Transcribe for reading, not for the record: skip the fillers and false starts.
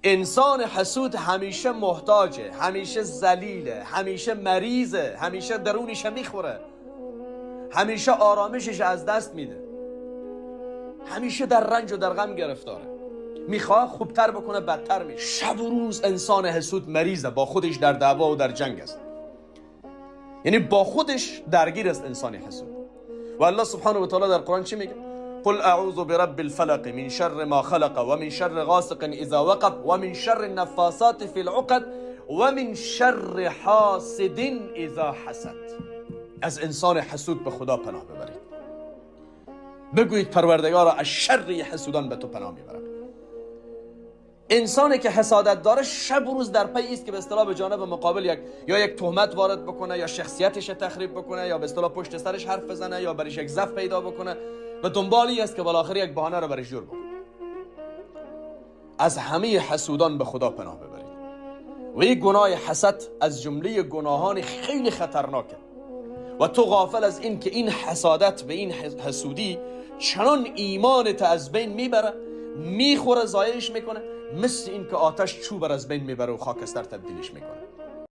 انسان حسود همیشه محتاجه، همیشه ذلیله، همیشه مریضه، همیشه درونش میخوره، همیشه آرامشش از دست میده، همیشه در رنج و در غم گرفتاره، میخواد خوبتر بکنه بدتر میشه. شب و روز انسان حسود مریضه، با خودش در دعوا و در جنگ است، یعنی با خودش درگیر است انسان حسود. و الله سبحانه و تعالی در قرآن چی میگه؟ قل اعوذ برب الفلق من شر ما خلق و من شر غاسق اذا وقب و من شر النفاثات فی العقد و من شر حاسد اذا حسد. از انسان حسود به خدا پناه ببرید، بگویید پروردگارا از شر حسودان به تو پناه میبرم. انسانی که حسادت داره شب و روز در پی است که به اصطلاح به جانب مقابل یک تهمت وارد بکنه، یا شخصیتش تخریب بکنه، یا به اصطلاح پشت سرش حرف بزنه، یا برش یک ضعف پیدا بکنه و دنبالی است که بالاخره یک بهانه رو برش جور بکنه. از همه حسودان به خدا پناه ببرید. و یک گناه حسد از جمله گناهان خیلی خطرناکه و تو غافل از این که این حسادت و این حسودی چنان ایمانت از بین میبره، میخوره، ضایعش میکنه، مثل این که آتش چوب از بین میبره و خاکستر تبدیلش میکنه.